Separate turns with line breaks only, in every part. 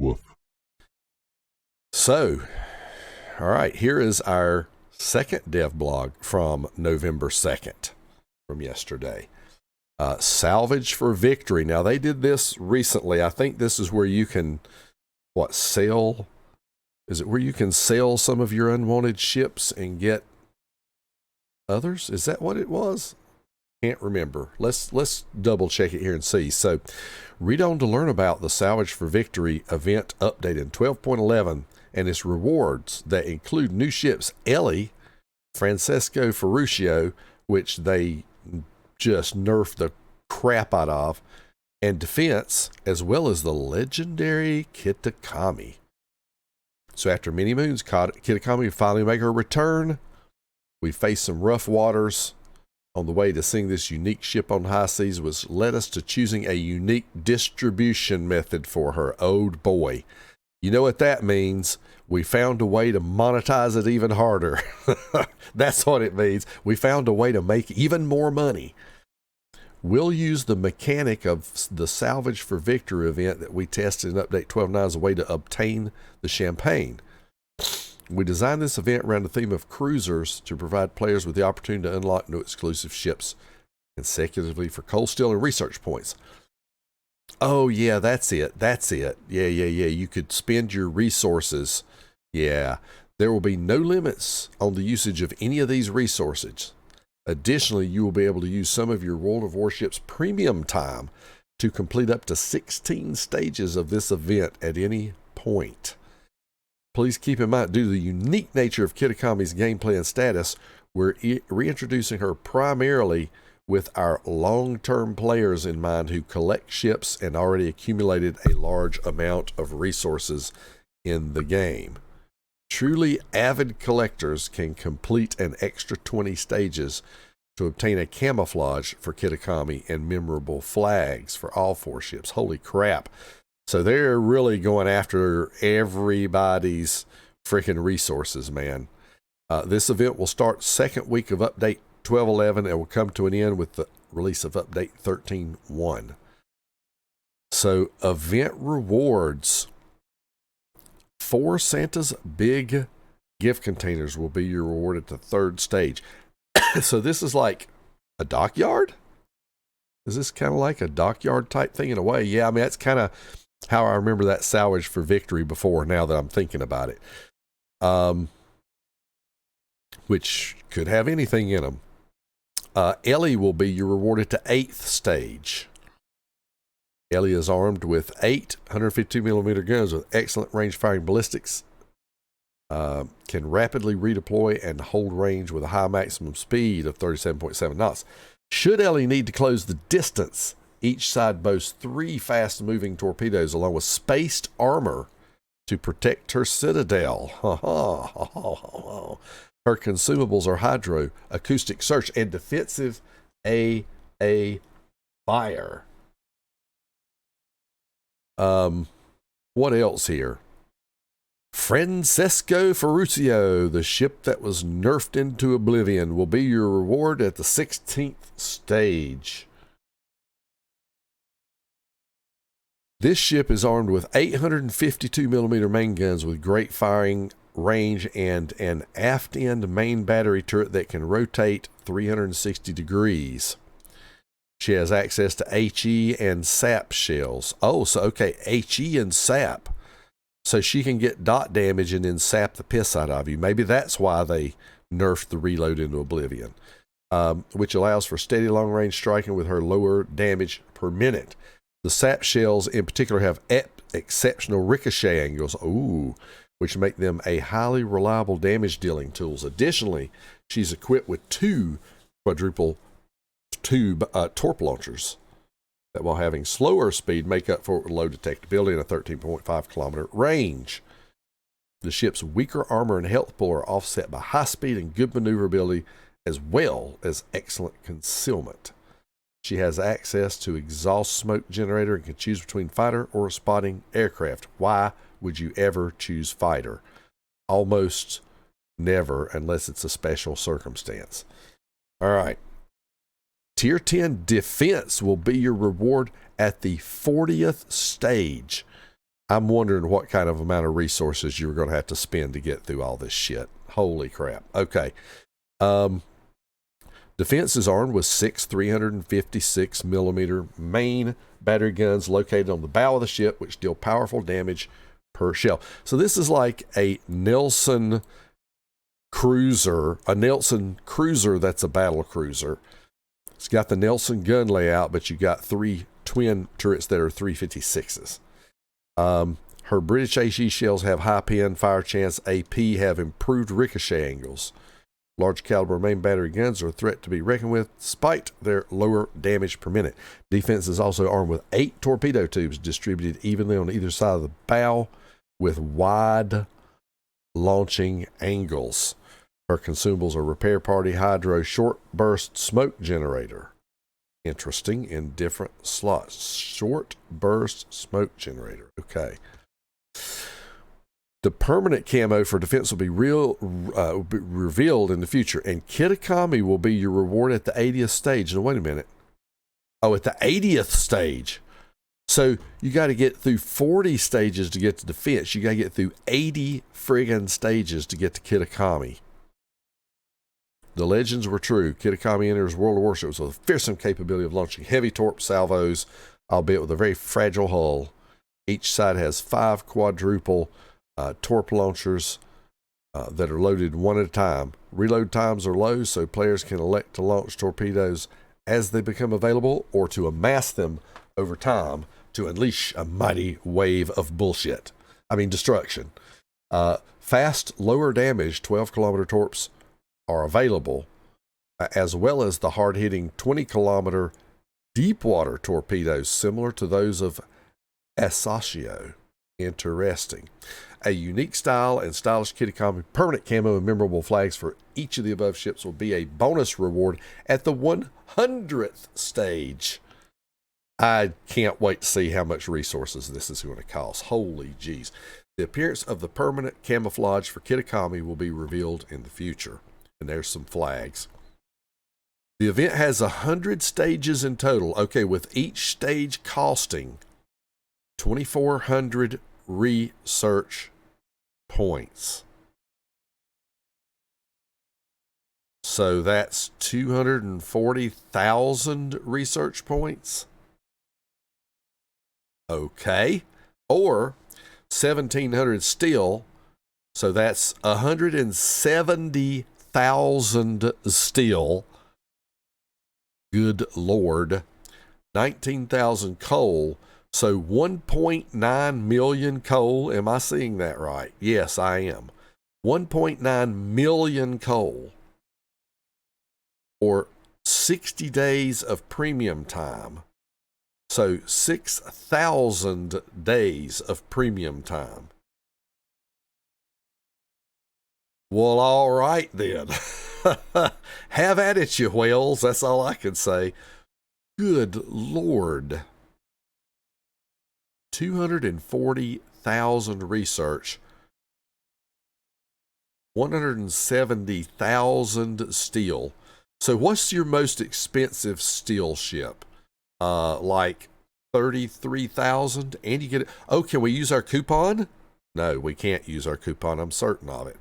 Woof.
So, all right, here is our second dev blog from November 2nd, from yesterday. Salvage for Victory. Now, they did this recently. I think this is where you can, sell? Is it where you can sell some of your unwanted ships and get others? Is that what it was? Can't remember. Let's double check it here and see. So, read on to learn about the Salvage for Victory event update in 12.11 and its rewards that include new ships ELLI, FRANCESCO, FERRUCCIO, which they just nerfed the crap out of, and defense, as well as the legendary Kitakami. So after many moons, Kitakami finally make her return. We faced some rough waters on the way to seeing this unique ship on high seas, which led us to choosing a unique distribution method for her. Oh boy. You know what that means? We found a way to monetize it even harder. That's what it means. We found a way to make even more money. We'll use the mechanic of the Salvage for Victory event that we tested in Update 12.9 as a way to obtain the champagne. We designed this event around the theme of cruisers to provide players with the opportunity to unlock new exclusive ships consecutively for cold steel and research points. Oh, yeah, that's it. Yeah. You could spend your resources. Yeah. There will be no limits on the usage of any of these resources. Additionally, you will be able to use some of your World of Warships premium time to complete up to 16 stages of this event at any point. Please keep in mind, due to the unique nature of Kitakami's gameplay and status, we're reintroducing her primarily with our long-term players in mind who collect ships and already accumulated a large amount of resources in the game. Truly avid collectors can complete an extra 20 stages to obtain a camouflage for Kitakami and memorable flags for all 4 ships. Holy crap. So they're really going after everybody's freaking resources, man. This event will start second week of Update 12.11 and will come to an end with the release of Update 13.1. So event rewards. 4 Santa's big gift containers will be your reward at the 3rd stage. So this is like a dockyard? Is this kind of like a dockyard type thing in a way? Yeah, I mean, that's kind of how I remember that Salvage for Victory before, now that I'm thinking about it. Which could have anything in them. ELLI will be your reward at the 8th stage. ELLI is armed with 8 152mm guns with excellent range-firing ballistics. Can rapidly redeploy and hold range with a high maximum speed of 37.7 knots. Should ELLI need to close the distance, each side boasts 3 fast-moving torpedoes along with spaced armor to protect her citadel. Her consumables are hydro, acoustic search, and defensive AA fire. What else here? FRANCESCO FERRUCCIO, the ship that was nerfed into oblivion, will be your reward at the 16th stage. This ship is armed with 852mm main guns with great firing range and an aft-end main battery turret that can rotate 360 degrees. She has access to HE and SAP shells. Oh, so okay, HE and SAP. So she can get dot damage and then sap the piss out of you. Maybe that's why they nerfed the reload into oblivion, which allows for steady long-range striking with her lower damage per minute. The sap shells in particular have exceptional ricochet angles, which make them a highly reliable damage-dealing tools. Additionally, she's equipped with 2 quadruple tube torp launchers that, while having slower speed, make up for low detectability and a 13.5 kilometer range. The ship's weaker armor and health pool are offset by high speed and good maneuverability, as well as excellent concealment. She has access to exhaust smoke generator and can choose between fighter or spotting aircraft. Why would you ever choose fighter? Almost never, unless it's a special circumstance. All right. Tier 10 defense will be your reward at the 40th stage. I'm wondering what kind of amount of resources you're going to have to spend to get through all this shit. Holy crap. Okay. Defense is armed with 6 356 millimeter main battery guns located on the bow of the ship, which deal powerful damage per shell. So this is like a Nelson cruiser, that's a battle cruiser. It's got the Nelson gun layout, but you got 3 twin turrets that are 356s. Her British HE shells have high pin, fire chance, AP, have improved ricochet angles. Large caliber main battery guns are a threat to be reckoned with, despite their lower damage per minute. Defense is also armed with 8 torpedo tubes distributed evenly on either side of the bow with wide launching angles. Her consumables are repair party, hydro, short burst smoke generator. Interesting, in different slots. Short burst smoke generator. Okay. The permanent camo for defense will be revealed in the future, and Kitakami will be your reward at the 80th stage. Now, wait a minute. Oh, at the 80th stage. So you got to get through 40 stages to get to defense. You got to get through 80 friggin' stages to get to Kitakami. The legends were true. Kitakami enters World of Warships with a fearsome capability of launching heavy torp salvos, albeit with a very fragile hull. Each side has 5 quadruple torp launchers that are loaded one at a time. Reload times are low, so players can elect to launch torpedoes as they become available or to amass them over time to unleash a mighty wave of bullshit. Destruction. Fast, lower damage 12-kilometer torps are available, as well as the hard-hitting 20-kilometer deep-water torpedoes similar to those of Asasio. Interesting. A unique style and stylish Kitakami permanent camo and memorable flags for each of the above ships will be a bonus reward at the 100th stage. I can't wait to see how much resources this is going to cost. Holy jeez. The appearance of the permanent camouflage for Kitakami will be revealed in the future. And there's some flags. The event has 100 stages in total. Okay, with each stage costing 2,400 research points. So that's 240,000 research points. Okay. Or 1,700 steel. So that's 170,000 steel. Good Lord. 19,000 coal. So 1.9 million coal. Am I seeing that right? Yes, I am. 1.9 million coal. Or 60 days of premium time. So 6,000 days of premium time. Well, all right then. Have at it, you whales. That's all I can say. Good Lord. 240,000 research. 170,000 steel. So what's your most expensive steel ship? Like 33,000? And you get it. Oh, can we use our coupon? No, we can't use our coupon. I'm certain of it.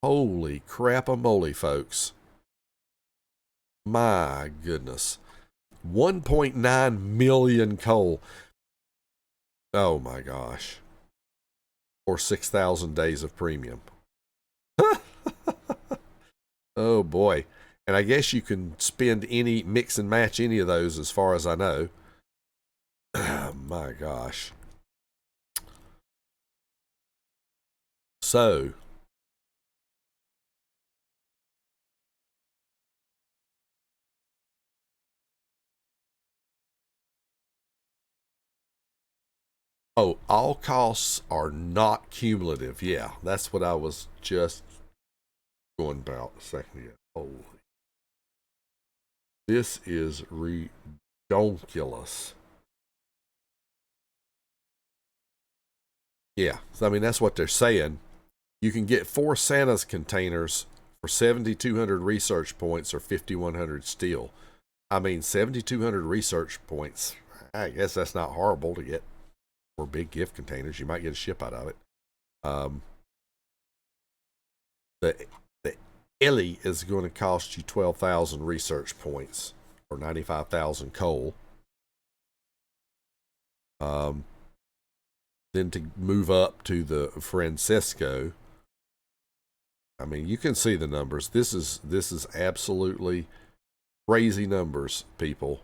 Holy crap-a-moly, folks. My goodness. 1.9 million coal. Oh my gosh. Or 6,000 days of premium. Oh boy. And I guess you can mix and match any of those as far as I know. Oh my gosh. So. Oh, all costs are not cumulative. Yeah, that's what I was just going about a second ago. Holy. This is redonkulous. Yeah, that's what they're saying. You can get 4 Santa's containers for 7,200 research points or 5,100 steel. 7,200 research points. I guess that's not horrible to get or big gift containers. You might get a ship out of it. The ELLI is going to cost you 12,000 research points or 95,000 coal. Then to move up to the FRANCESCO, I mean, you can see the numbers. This is absolutely crazy numbers, people.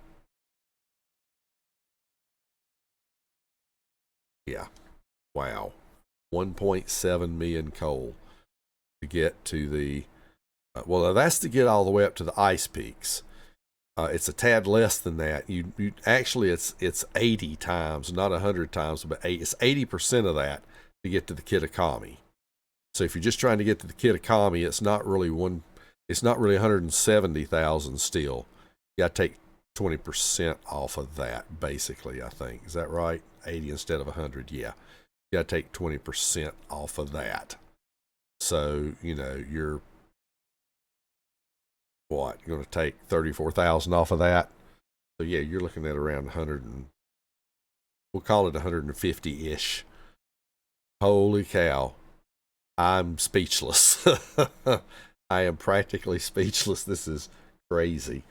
Yeah. Wow. 1.7 million coal to get to the, well, that's to get all the way up to the ice peaks. It's a tad less than that. You actually, it's 80 times, not 100 times, but it's 80% of that to get to the Kitakami. So if you're just trying to get to the Kitakami, it's not really 170,000 still. You got to take 20% off of that, basically, I think. Is that right? 80 instead of 100, yeah. You got to take 20% off of that. So, you know, you're, what, you're going to take 34,000 off of that? So, yeah, you're looking at around 100 and, we'll call it 150-ish. Holy cow. I'm speechless. I am practically speechless. This is crazy.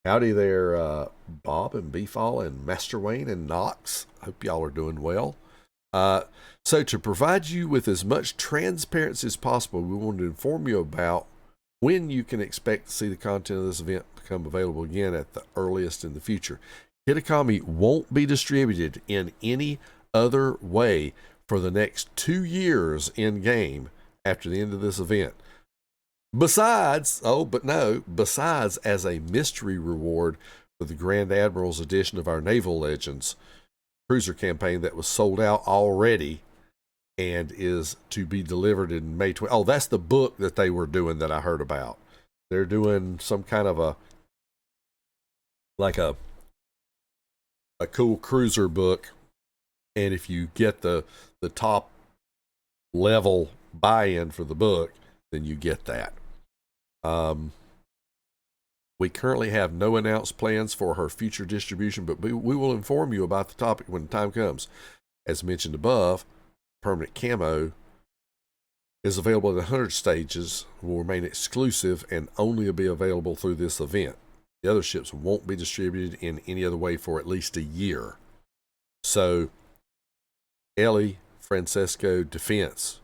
Howdy there, Bob and Beefall and Master Wayne and Knox. Hope y'all are doing well. So to provide you with as much transparency as possible, we wanted to inform you about when you can expect to see the content of this event become available again at the earliest in the future. Kitakami won't be distributed in any other way for the next 2 years in game after the end of this event. Besides as a mystery reward for the Grand Admiral's edition of our Naval Legends cruiser campaign that was sold out already and is to be delivered in May 20. Oh, that's the book that they were doing that I heard about. They're doing some kind of a cool cruiser book, and if you get the top level buy-in for the book, then you get that. We currently have no announced plans for her future distribution, but we will inform you about the topic when the time comes. As mentioned above, permanent camo is available at 100 stages, will remain exclusive, and only will be available through this event. The other ships won't be distributed in any other way for at least a year. So, ELLI, FRANCESCO, Defense,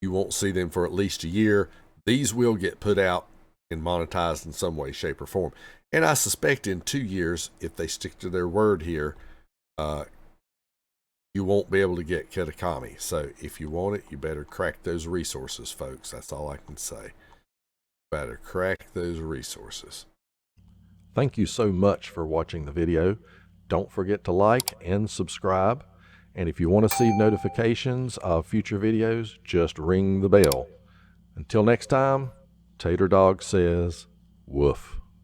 you won't see them for at least a year. These will get put out and monetized in some way, shape, or form. And I suspect in 2 years, if they stick to their word here, you won't be able to get Kitakami. So if you want it, you better crack those resources, folks. That's all I can say. Better crack those resources. Thank you so much for watching the video. Don't forget to like and subscribe. And if you want to see notifications of future videos, just ring the bell. Until next time, Tater Dawg says, woof.